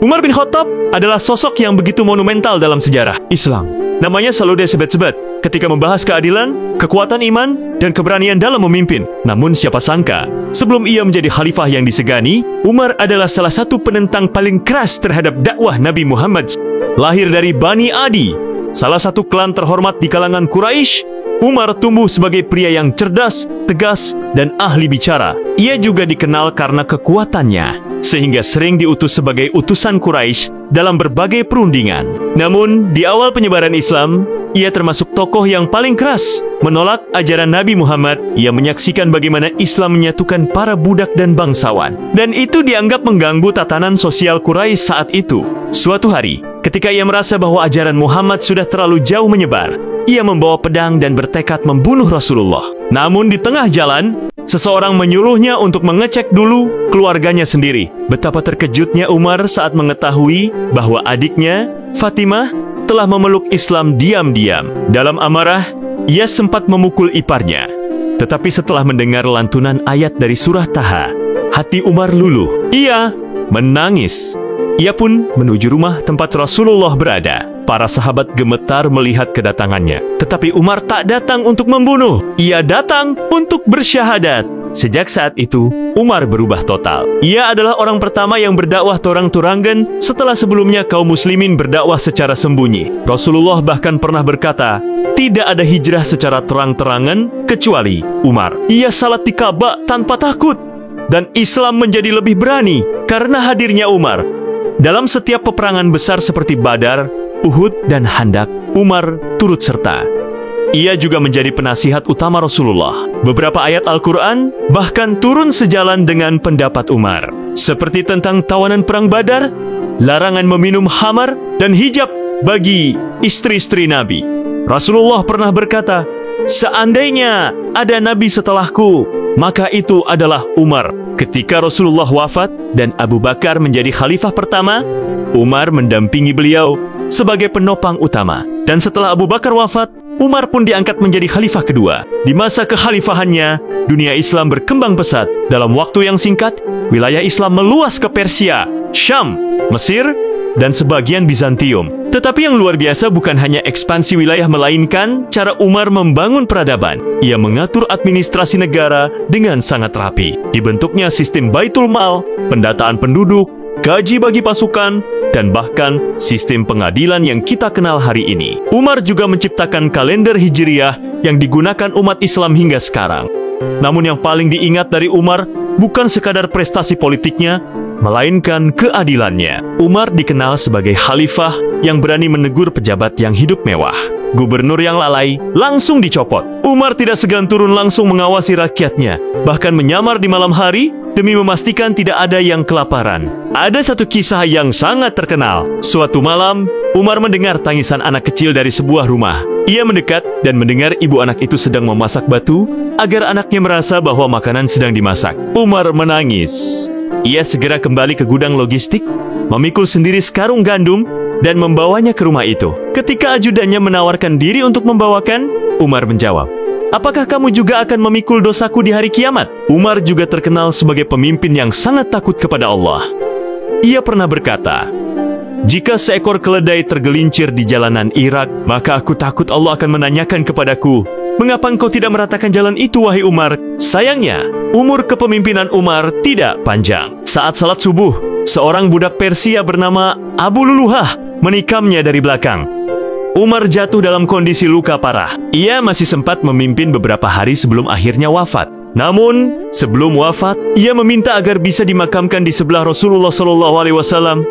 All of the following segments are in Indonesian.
Umar bin Khattab adalah sosok yang begitu monumental dalam sejarah Islam. Namanya selalu disebut-sebut ketika membahas keadilan, kekuatan iman, dan keberanian dalam memimpin. Namun siapa sangka, sebelum ia menjadi khalifah yang disegani, Umar adalah salah satu penentang paling keras terhadap dakwah Nabi Muhammad. Lahir dari Bani Adi, salah satu klan terhormat di kalangan Quraisy, Umar tumbuh sebagai pria yang cerdas, tegas, dan ahli bicara. Ia juga dikenal karena kekuatannya, sehingga sering diutus sebagai utusan Quraisy dalam berbagai perundingan. Namun, di awal penyebaran Islam, ia termasuk tokoh yang paling keras menolak ajaran Nabi Muhammad. Ia menyaksikan bagaimana Islam menyatukan para budak dan bangsawan. Dan itu dianggap mengganggu tatanan sosial Quraisy saat itu. Suatu hari, ketika ia merasa bahwa ajaran Muhammad sudah terlalu jauh menyebar, ia membawa pedang dan bertekad membunuh Rasulullah. Namun di tengah jalan, seseorang menyuruhnya untuk mengecek dulu keluarganya sendiri. Betapa terkejutnya Umar saat mengetahui bahwa adiknya, Fatimah, telah memeluk Islam diam-diam. Dalam amarah, ia sempat memukul iparnya. Tetapi setelah mendengar lantunan ayat dari surah Taha, hati Umar luluh. Ia menangis. Ia pun menuju rumah tempat Rasulullah berada. Para sahabat gemetar melihat kedatangannya. Tetapi Umar tak datang untuk membunuh. Ia datang untuk bersyahadat. Sejak saat itu, Umar berubah total. Ia adalah orang pertama yang berdakwah torang-turangan setelah sebelumnya kaum muslimin berdakwah secara sembunyi. Rasulullah bahkan pernah berkata, tidak ada hijrah secara terang-terangan kecuali Umar. Ia salat di Ka'bah tanpa takut. Dan Islam menjadi lebih berani karena hadirnya Umar. Dalam setiap peperangan besar seperti Badar, Uhud, dan Handak, Umar turut serta. Ia juga menjadi penasihat utama Rasulullah. Beberapa ayat Al-Quran bahkan turun sejalan dengan pendapat Umar. Seperti tentang tawanan perang Badar, larangan meminum khamar, dan hijab bagi istri-istri Nabi. Rasulullah pernah berkata, seandainya ada Nabi setelahku, maka itu adalah Umar. Ketika Rasulullah wafat dan Abu Bakar menjadi khalifah pertama, Umar mendampingi beliau sebagai penopang utama. Dan setelah Abu Bakar wafat, Umar pun diangkat menjadi khalifah kedua. Di masa kekhalifahannya, dunia Islam berkembang pesat. Dalam waktu yang singkat, wilayah Islam meluas ke Persia, Syam, Mesir, dan sebagian Bizantium. Tetapi yang luar biasa bukan hanya ekspansi wilayah, melainkan cara Umar membangun peradaban. Ia mengatur administrasi negara dengan sangat rapi. Dibentuknya sistem Baitul Mal, pendataan penduduk, gaji bagi pasukan, dan bahkan sistem pengadilan yang kita kenal hari ini. Umar juga menciptakan kalender Hijriyah yang digunakan umat Islam hingga sekarang. Namun yang paling diingat dari Umar bukan sekadar prestasi politiknya, melainkan keadilannya. Umar dikenal sebagai khalifah yang berani menegur pejabat yang hidup mewah. Gubernur yang lalai langsung dicopot. Umar tidak segan turun langsung mengawasi rakyatnya, bahkan menyamar di malam hari demi memastikan tidak ada yang kelaparan. Ada satu kisah yang sangat terkenal. Suatu malam, Umar mendengar tangisan anak kecil dari sebuah rumah. Ia mendekat dan mendengar ibu anak itu sedang memasak batu agar anaknya merasa bahwa makanan sedang dimasak. Umar menangis. Ia segera kembali ke gudang logistik, memikul sendiri sekarung gandum, dan membawanya ke rumah itu. Ketika ajudannya menawarkan diri untuk membawakan, Umar menjawab, apakah kamu juga akan memikul dosaku di hari kiamat? Umar juga terkenal sebagai pemimpin yang sangat takut kepada Allah. Ia pernah berkata, jika seekor keledai tergelincir di jalanan Irak, maka aku takut Allah akan menanyakan kepadaku, mengapa engkau tidak meratakan jalan itu, wahai Umar? Sayangnya, umur kepemimpinan Umar tidak panjang. Saat salat subuh, seorang budak Persia bernama Abu Luluhah menikamnya dari belakang. Umar jatuh dalam kondisi luka parah. Ia masih sempat memimpin beberapa hari sebelum akhirnya wafat. Namun, sebelum wafat, ia meminta agar bisa dimakamkan di sebelah Rasulullah SAW,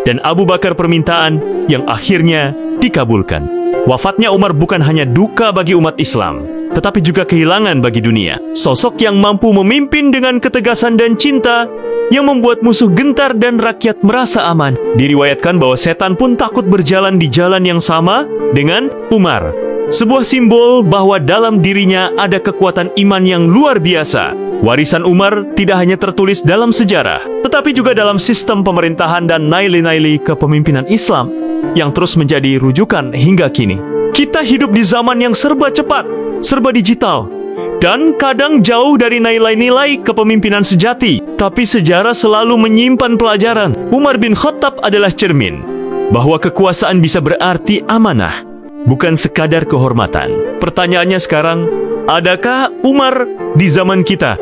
dan Abu Bakar permintaan yang akhirnya dikabulkan. Wafatnya Umar bukan hanya duka bagi umat Islam, tetapi juga kehilangan bagi dunia. Sosok yang mampu memimpin dengan ketegasan dan cinta, yang membuat musuh gentar dan rakyat merasa aman. Diriwayatkan bahwa setan pun takut berjalan di jalan yang sama dengan Umar. Sebuah simbol bahwa dalam dirinya ada kekuatan iman yang luar biasa. Warisan Umar tidak hanya tertulis dalam sejarah, tetapi juga dalam sistem pemerintahan dan nilai-nilai kepemimpinan Islam yang terus menjadi rujukan hingga kini. Kita hidup di zaman yang serba cepat, serba digital, dan kadang jauh dari nilai-nilai kepemimpinan sejati. Tapi sejarah selalu menyimpan pelajaran. Umar bin Khattab adalah cermin bahwa kekuasaan bisa berarti amanah, bukan sekadar kehormatan. Pertanyaannya sekarang, adakah Umar di zaman kita?